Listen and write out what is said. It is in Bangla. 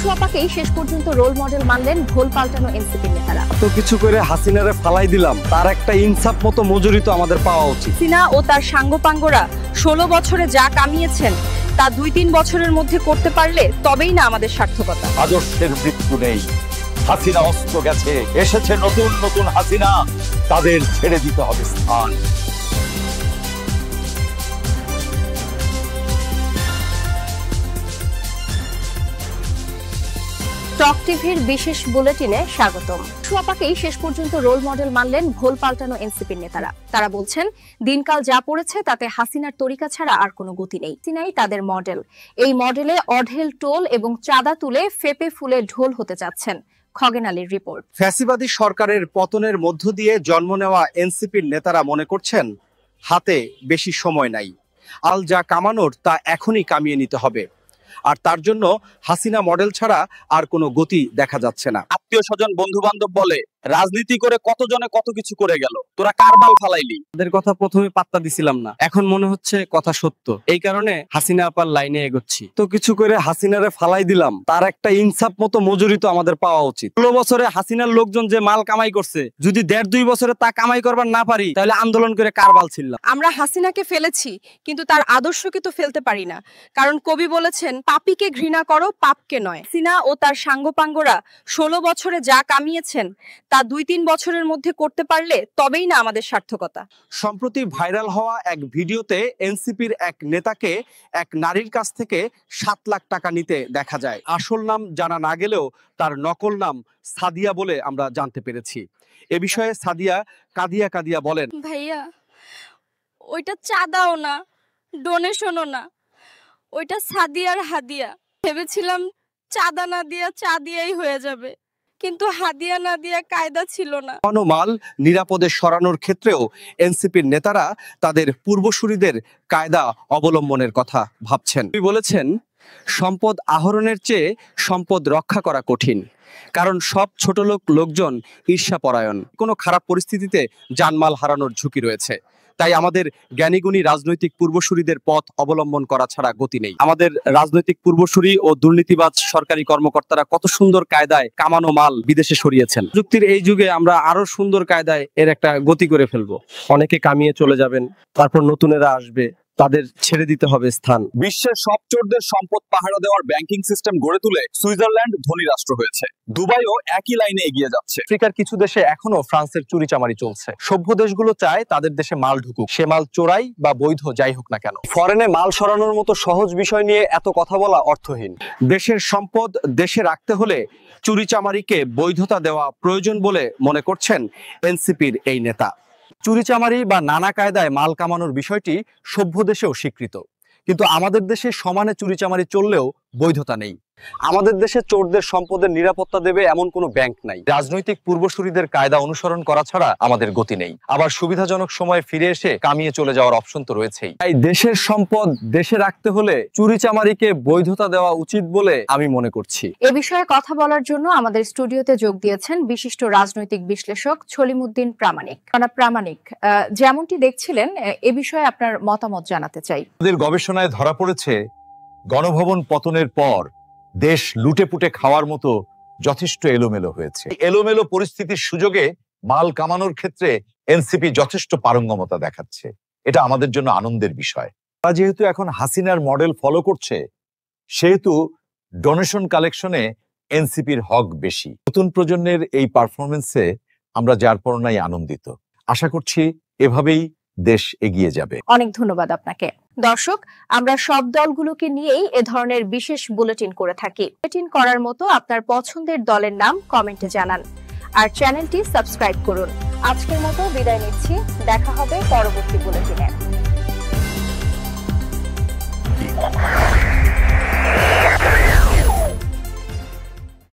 সোয়াপাকেই শেষ পর্যন্ত রোল মডেল মানলেন ভোল পাল্টানো এনসিপি নেতারা। তো কিছু করে হাসিনারে ফালাই দিলাম, তার একটা ইনসাফ মতো মজুরি তো আমাদের পাওয়া উচিত। হাসিনা ও তার সাঙ্গপাঙ্গরা 16 বছরে যা কামিয়েছেন তা 2-3 বছরের মধ্যে করতে পারলে তবেই না আমাদের সার্থকতা। আদর্শের মৃত্যু নেই, হাসিনা অস্ত গেছে, এসেছে নতুন নতুন হাসিনা, তাদের ছেড়ে দিতে হবে স্থান। টক টিভির বিশেষ বুলেটিনে স্বাগতম। সোয়াপাকেই শেষ পর্যন্ত রোল মডেল মানলেন ভোল পাল্টানো এনসিপির নেতারা। তারা বলছেন, দিনকাল যা পড়েছে তাতে হাসিনার তরিকা ছাড়া আর কোনো গতি নেই। হাসিনাই তাদের মডেল। এই মডেলে অঢেল টোল এবং চাঁদা তুলে ফেপে ফুলে ঢোল হতে যাচ্ছেন। খগেন আলীর রিপোর্ট। ফ্যাসিবাদী সরকারের পতনের মধ্য দিয়ে জন্ম নেওয়া এনসিপির নেতারা মনে করছেন হাতে বেশি সময় নাই, আল যা কামানোর তা এখনই কামিয়ে নিতে হবে। আর তার জন্য হাসিনা মডেল ছাড়া আর কোনো গতি দেখা যাচ্ছে না। আত্মীয় স্বজন বন্ধু বান্ধব বলে রাজনীতি করে কতজনে কত কিছু করে গেল, তোরা কারবাল ফালাইলি। তাদের কথা প্রথমে পাত্তা দিছিলাম না, এখন মনে হচ্ছে কথা সত্য। এই কারণে হাসিনা আপার লাইনে এগোচ্ছি। তো কিছু করে হাসিনারে ফালাই দিলাম, তার একটা ইনসাফ মতো মজুরি তো আমাদের পাওয়া উচিত। 16 বছরে হাসিনার লোকজন যে মাল কামাই করছে, যদি 1.5-2 বছরে তা কামাই করবার না পারি, তাহলে আন্দোলন করে কারবাল ছিলাম। আমরা হাসিনাকে ফেলেছি, কিন্তু তার আদর্শকে তো ফেলতে পারি না। কারণ কবি বলেছেন, পাপীকে ঘৃণা করো, পাপকে নয়। হাসিনা ও তার সাঙ্গপাঙ্গরা 16 বছরে যা কামিয়েছেন তা 2-3 বছরের মধ্যে করতে পারলে তবেই না আমাদের সার্থকতা। সম্প্রতি ভাইরাল হওয়া এক ভিডিওতে এনসিপির এক নেতাকে এক নারীর কাছ থেকে 7 লাখ টাকা নিতে দেখা যায়। আসল নাম জানা না গেলেও তার নকল নাম সাদিয়া বলে আমরা জানতে পেরেছি। এ বিষয়ে সাদিয়া কাঁদিয়া কাঁদিয়া বলেন, ভাইয়া, ওইটা চাঁদাও না, ডোনেশনও না, ওইটা সাদিয়ার হাদিয়া। ভেবেছিলাম চাঁদা না দিয়া চা দিয়াই হয়ে যাবে, কিন্তু হাদিয়া না দিয়া কায়দা ছিল না। কোনো মাল নিরাপদে সরানোর ক্ষেত্রেও এনসিপির নেতারা তাদের পূর্বসূরিদের কায়দা অবলম্বনের কথা ভাবছেন। তিনি বলেছেন, সম্পদ আহরণের চেয়ে সম্পদ রক্ষা করা কঠিন, কারণ সব ছোটলোক লোকজন ঈর্ষাপরায়ণ। কোনো খারাপ পরিস্থিতিতে জানমাল হারানোর ঝুঁকি রয়েছে। তাই আমাদের জ্ঞানীগুণী রাজনৈতিক পূর্বসূরিদের পথ অবলম্বন করা ছাড়া গতি নেই। আমাদের রাজনৈতিক পূর্বসূরি ও দুর্নীতিবাজ সরকারি কর্মকর্তারা কত সুন্দর কায়দায় কামানো মাল বিদেশে সরিয়েছেন। প্রযুক্তির এই যুগে আমরা আরো সুন্দর কায়দায় এর একটা গতি করে ফেলবো। অনেকে কামিয়ে চলে যাবেন, তারপর নতুনেরা আসবে, তাদের ছেড়ে দিতে হবে স্থান। বিশ্বের সব চোরদের সম্পদ পাহারা দেওয়ার ব্যাংকিং সিস্টেম গড়ে তুলে সুইজারল্যান্ড ধনী রাষ্ট্র হয়েছে। দুবাইও একই লাইনে এগিয়ে যাচ্ছে। আফ্রিকার কিছু দেশে এখনো ফ্রান্সের চুরিচামারি চলছে। সভ্য দেশগুলো চায় তাদের দেশে মাল ঢুকুক, সে মাল চোরাই বা বৈধ যাই হোক না কেন। ফরেনে মাল সরানোর মতো সহজ বিষয় নিয়ে এত কথা বলা অর্থহীন। দেশের সম্পদ দেশে রাখতে হলে চুরিচামারিকে বৈধতা দেওয়া প্রয়োজন বলে মনে করছেন এনসিপির এই নেতা। চুরিচামারি বা নানা কায়দায় মাল কামানোর বিষয়টি সভ্য দেশেও স্বীকৃত, কিন্তু আমাদের দেশে সমানে চুরিচামারি চললেও বৈধতা নেই। আমাদের দেশে চোরদের সম্পদের নিরাপত্তা দেবে এমন কোনো ব্যাংক নাই। রাজনৈতিক পূর্বসূরিদের কায়দা অনুসরণ করা ছাড়া আমাদের গতি নেই। আবার সুবিধাজনক সময়ে ফিরে এসে কামিয়ে চলে যাওয়ার অপশন তো রয়েছেই। তাই দেশের সম্পদ দেশে রাখতে হলে চুরিচামারিকে বৈধতা দেওয়া উচিত বলে আমি মনে করছি। এ বিষয়ে কথা বলার জন্য আমাদের স্টুডিওতে যোগ দিয়েছেন বিশিষ্ট রাজনৈতিক বিশ্লেষক ছলিমুদ্দিন প্রামাণিক। প্রামাণিক, যেমনটি দেখছিলেন, এ বিষয়ে আপনার মতামত জানাতে চাই। আমাদের গবেষণায় ধরা পড়েছে, গণভবন পতনের পর দেশ লুটেপুটে খাওয়ার মতো যথেষ্ট এলোমেলো হয়েছে। এলোমেলো পরিস্থিতির সুযোগে মাল কামানোর ক্ষেত্রে এনসিপি যথেষ্ট পারঙ্গমতা দেখাচ্ছে। এটা আমাদের জন্য আনন্দের বিষয়। তারা যেহেতু এখন হাসিনার মডেল ফলো করছে, সেহেতু ডোনেশন কালেকশনে এনসিপির হক বেশি। নতুন প্রজন্মের এই পারফরমেন্সে আমরা যার পরনাই আনন্দিত। আশা করছি এভাবেই দেশ এগিয়ে যাবে। অনেক ধন্যবাদ আপনাকে। দর্শক, আমরা সব দলগুলোকে নিয়েই এ ধরনের বিশেষ বুলেটিন করে থাকি। বুলেটিন করার মতো আপনার পছন্দের দলের নাম কমেন্টে জানান আর চ্যানেলটি সাবস্ক্রাইব করুন। আজকের মতো বিদায় নিচ্ছি, দেখা হবে পরবর্তী বুলেটিনে।